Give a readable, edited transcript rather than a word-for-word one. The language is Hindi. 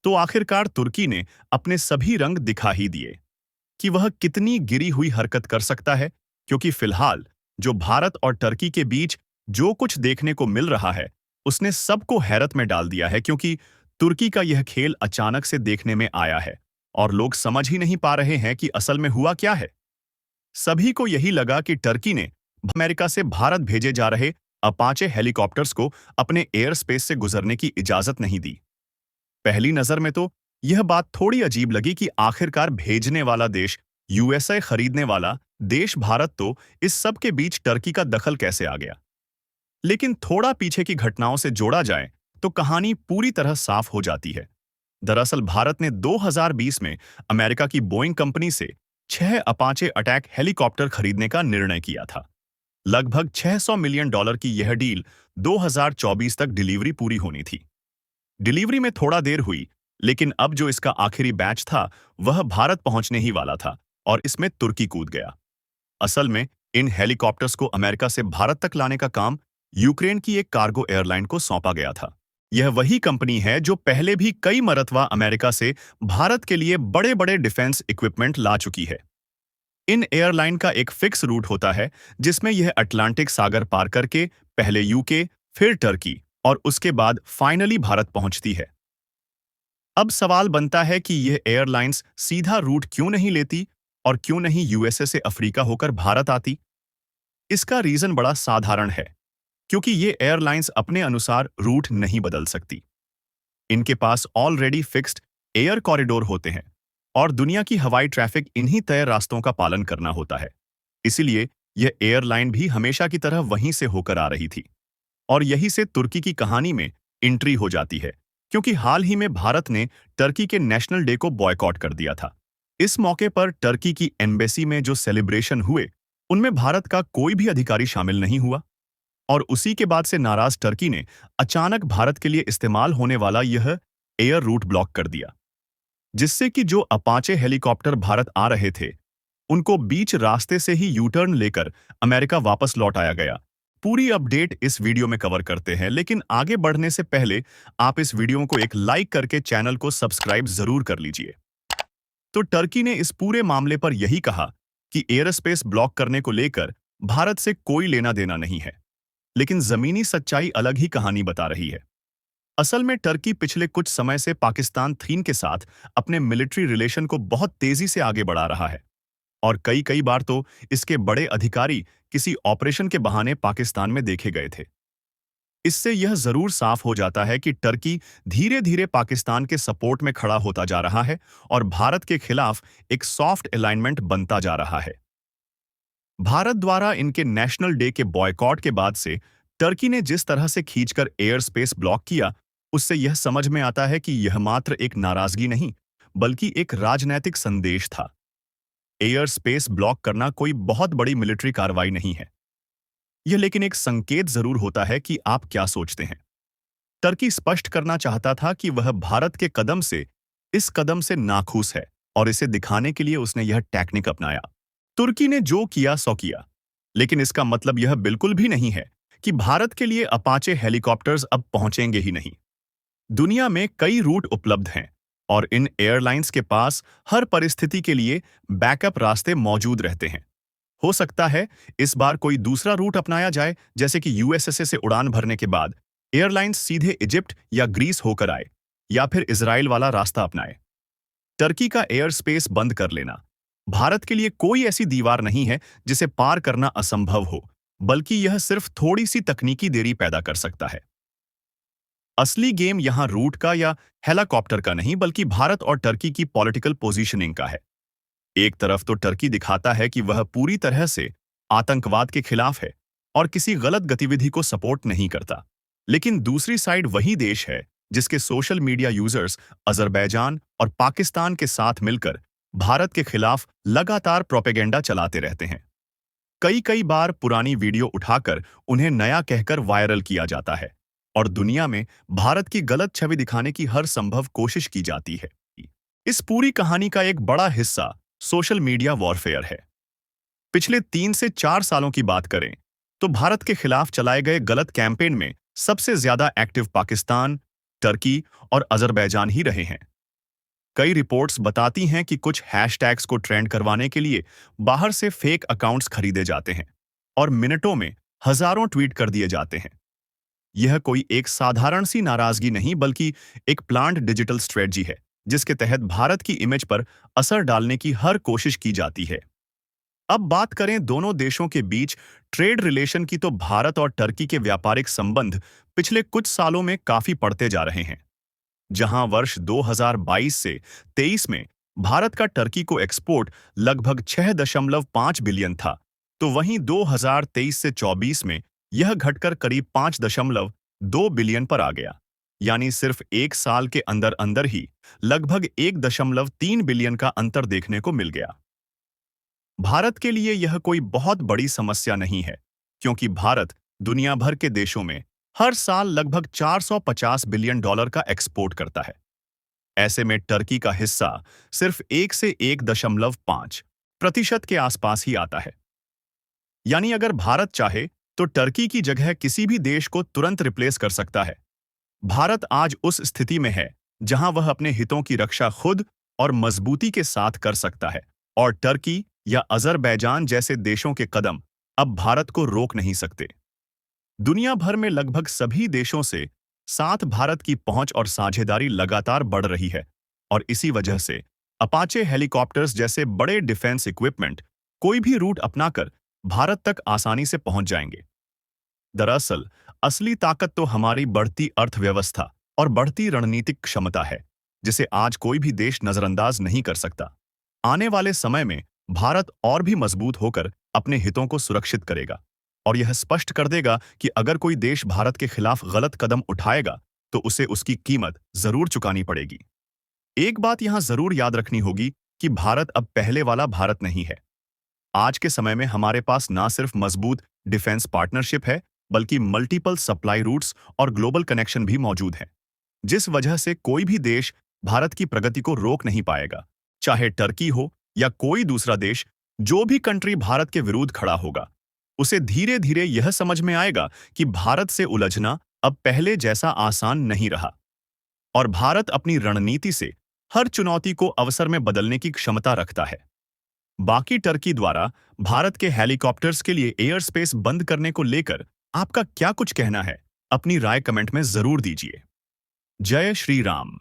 तो आखिरकार तुर्की ने अपने सभी रंग दिखा ही दिए कि वह कितनी गिरी हुई हरकत कर सकता है, क्योंकि फिलहाल जो भारत और टर्की के बीच जो कुछ देखने को मिल रहा है, उसने सबको हैरत में डाल दिया है, क्योंकि तुर्की का यह खेल अचानक से देखने में आया है और लोग समझ ही नहीं पा रहे हैं कि असल में हुआ क्या है। सभी को यही लगा कि टर्की ने अमेरिका से भारत भेजे जा रहे अपाचे हेलीकॉप्टर्स को अपने एयर स्पेस से गुजरने की इजाजत नहीं दी। पहली नजर में तो यह बात थोड़ी अजीब लगी कि आखिरकार भेजने वाला देश यूएसए, खरीदने वाला देश भारत, तो इस सब के बीच टर्की का दखल कैसे आ गया। लेकिन थोड़ा पीछे की घटनाओं से जोड़ा जाए तो कहानी पूरी तरह साफ हो जाती है। दरअसल भारत ने 2020 में अमेरिका की बोइंग कंपनी से 6 अपाचे अटैक हेलीकॉप्टर खरीदने का निर्णय किया था। लगभग $600 मिलियन की यह डील 2024 तक डिलीवरी पूरी होनी थी। डिलीवरी में थोड़ा देर हुई, लेकिन अब जो इसका आखिरी बैच था वह भारत पहुंचने ही वाला था और इसमें तुर्की कूद गया। असल में इन हेलीकॉप्टर्स को अमेरिका से भारत तक लाने का काम यूक्रेन की एक कार्गो एयरलाइन को सौंपा गया था। यह वही कंपनी है जो पहले भी कई मरतबा अमेरिका से भारत के लिए बड़े बड़े डिफेंस इक्विपमेंट ला चुकी है। इन एयरलाइन का एक फिक्स रूट होता है जिसमें यह अटलांटिक सागर पार करके पहले यूके, फिर टर्की और उसके बाद फाइनली भारत पहुंचती है। अब सवाल बनता है कि यह एयरलाइंस सीधा रूट क्यों नहीं लेती और क्यों नहीं यूएसए से अफ्रीका होकर भारत आती। इसका रीजन बड़ा साधारण है, क्योंकि ये एयरलाइंस अपने अनुसार रूट नहीं बदल सकती। इनके पास ऑलरेडी फिक्स्ड एयर कॉरिडोर होते हैं और दुनिया की हवाई ट्रैफिक इन्हीं तय रास्तों का पालन करना होता है। इसीलिए यह एयरलाइन भी हमेशा की तरह वहीं से होकर आ रही थी और यहीं से तुर्की की कहानी में एंट्री हो जाती है, क्योंकि हाल ही में भारत ने टर्की के नेशनल डे को बॉयकॉट कर दिया था। इस मौके पर टर्की की एम्बेसी में जो सेलिब्रेशन हुए, उनमें भारत का कोई भी अधिकारी शामिल नहीं हुआ और उसी के बाद से नाराज टर्की ने अचानक भारत के लिए इस्तेमाल होने वाला यह एयर रूट ब्लॉक कर दिया, जिससे कि जो अपाचे हेलीकॉप्टर भारत आ रहे थे, उनको बीच रास्ते से ही यू टर्न लेकर अमेरिका वापस लौट आया गया। पूरी अपडेट इस वीडियो में कवर करते हैं, लेकिन आगे बढ़ने से पहले आप इस वीडियो को एक लाइक करके चैनल को सब्सक्राइब जरूर कर लीजिए। तो टर्की ने इस पूरे मामले पर यही कहा कि एयर स्पेस ब्लॉक करने को लेकर भारत से कोई लेना देना नहीं है, लेकिन जमीनी सच्चाई अलग ही कहानी बता रही है। असल में टर्की पिछले कुछ समय से पाकिस्तान थीन के साथ अपने मिलिट्री रिलेशन को बहुत तेजी से आगे बढ़ा रहा है और कई कई बार तो इसके बड़े अधिकारी किसी ऑपरेशन के बहाने पाकिस्तान में देखे गए थे। इससे यह जरूर साफ हो जाता है कि टर्की धीरे धीरे पाकिस्तान के सपोर्ट में खड़ा होता जा रहा है और भारत के खिलाफ एक सॉफ्ट अलाइनमेंट बनता जा रहा है। भारत द्वारा इनके नेशनल डे के बॉयकॉट के बाद से टर्की ने जिस तरह से खींचकर एयर स्पेस ब्लॉक किया, उससे यह समझ में आता है कि यह मात्र एक नाराजगी नहीं, बल्कि एक राजनैतिक संदेश था। एयर स्पेस ब्लॉक करना कोई बहुत बड़ी मिलिट्री कार्रवाई नहीं है। यह लेकिन एक संकेत जरूर होता है कि आप क्या सोचते हैं। टर्की स्पष्ट करना चाहता था कि वह भारत के इस कदम से नाखुश है और इसे दिखाने के लिए उसने यह टेक्निक अपनाया। तुर्की ने जो किया सो किया, लेकिन इसका मतलब यह बिल्कुल भी नहीं है कि भारत के लिए अपाचे हेलीकॉप्टर्स अब पहुंचेंगे ही नहीं। दुनिया में कई रूट उपलब्ध हैं और इन एयरलाइंस के पास हर परिस्थिति के लिए बैकअप रास्ते मौजूद रहते हैं। हो सकता है इस बार कोई दूसरा रूट अपनाया जाए, जैसे कि यूएसए से उड़ान भरने के बाद एयरलाइंस सीधे इजिप्ट या ग्रीस होकर आए, या फिर इजराइल वाला रास्ता अपनाए। टर्की का एयर स्पेस बंद कर लेना भारत के लिए कोई ऐसी दीवार नहीं है जिसे पार करना असंभव हो, बल्कि यह सिर्फ थोड़ी सी तकनीकी देरी पैदा कर सकता है। असली गेम यहां रूट का या हेलीकॉप्टर का नहीं, बल्कि भारत और टर्की की पॉलिटिकल पोजीशनिंग का है। एक तरफ तो टर्की दिखाता है कि वह पूरी तरह से आतंकवाद के खिलाफ है और किसी गलत गतिविधि को सपोर्ट नहीं करता, लेकिन दूसरी साइड वही देश है जिसके सोशल मीडिया यूजर्स अजरबैजान और पाकिस्तान के साथ मिलकर भारत के खिलाफ लगातार प्रोपेगेंडा चलाते रहते हैं। कई कई बार पुरानी वीडियो उठाकर उन्हें नया कहकर वायरल किया जाता है और दुनिया में भारत की गलत छवि दिखाने की हर संभव कोशिश की जाती है। इस पूरी कहानी का एक बड़ा हिस्सा सोशल मीडिया वॉरफेयर है। पिछले 3 से 4 सालों की बात करें तो भारत के खिलाफ चलाए गए गलत कैंपेन में सबसे ज्यादा एक्टिव पाकिस्तान, टर्की और अजरबैजान ही रहे हैं। कई रिपोर्ट्स बताती हैं कि कुछ हैशटैग्स को ट्रेंड करवाने के लिए बाहर से फेक अकाउंट्स खरीदे जाते हैं और मिनटों में हजारों ट्वीट कर दिए जाते हैं। यह कोई एक साधारण सी नाराजगी नहीं बल्कि एक प्लान्ड डिजिटल स्ट्रेटजी है, जिसके तहत भारत की इमेज पर असर डालने की हर कोशिश की जाती है। अब बात करें दोनों देशों के बीच ट्रेड रिलेशन की, तो भारत और टर्की के व्यापारिक संबंध पिछले कुछ सालों में काफी बढ़ते जा रहे हैं। जहां वर्ष 2022 से 23 में भारत का टर्की को एक्सपोर्ट लगभग 6.5 बिलियन था, तो वहीं 2023 से 24 में यह घटकर करीब 5.2 बिलियन पर आ गया। यानी सिर्फ एक साल के अंदर अंदर ही लगभग 1.3 बिलियन का अंतर देखने को मिल गया। भारत के लिए यह कोई बहुत बड़ी समस्या नहीं है, क्योंकि भारत दुनिया भर के देशों में हर साल लगभग $450 बिलियन का एक्सपोर्ट करता है। ऐसे में टर्की का हिस्सा सिर्फ 1 से 1.5% के आसपास ही आता है। यानी अगर भारत चाहे तो टर्की की जगह किसी भी देश को तुरंत रिप्लेस कर सकता है। भारत आज उस स्थिति में है जहां वह अपने हितों की रक्षा खुद और मजबूती के साथ कर सकता है, और टर्की या अजरबैजान जैसे देशों के कदम अब भारत को रोक नहीं सकते। दुनिया भर में लगभग सभी देशों से साथ भारत की पहुंच और साझेदारी लगातार बढ़ रही है, और इसी वजह से अपाचे हेलीकॉप्टर्स जैसे बड़े डिफेंस इक्विपमेंट कोई भी रूट अपनाकर भारत तक आसानी से पहुंच जाएंगे। दरअसल असली ताकत तो हमारी बढ़ती अर्थव्यवस्था और बढ़ती रणनीतिक क्षमता है, जिसे आज कोई भी देश नजरअंदाज नहीं कर सकता। आने वाले समय में भारत और भी मजबूत होकर अपने हितों को सुरक्षित करेगा, और यह स्पष्ट कर देगा कि अगर कोई देश भारत के खिलाफ गलत कदम उठाएगा तो उसे उसकी कीमत जरूर चुकानी पड़ेगी। एक बात यहां जरूर याद रखनी होगी कि भारत अब पहले वाला भारत नहीं है। आज के समय में हमारे पास ना सिर्फ मजबूत डिफेंस पार्टनरशिप है, बल्कि मल्टीपल सप्लाई रूट्स और ग्लोबल कनेक्शन भी मौजूद हैं, जिस वजह से कोई भी देश भारत की प्रगति को रोक नहीं पाएगा। चाहे टर्की हो या कोई दूसरा देश, जो भी कंट्री भारत के विरुद्ध खड़ा होगा, उसे धीरे धीरे यह समझ में आएगा कि भारत से उलझना अब पहले जैसा आसान नहीं रहा, और भारत अपनी रणनीति से हर चुनौती को अवसर में बदलने की क्षमता रखता है। बाकी टर्की द्वारा भारत के हेलीकॉप्टर्स के लिए एयर स्पेस बंद करने को लेकर आपका क्या कुछ कहना है? अपनी राय कमेंट में जरूर दीजिए। जय श्री राम।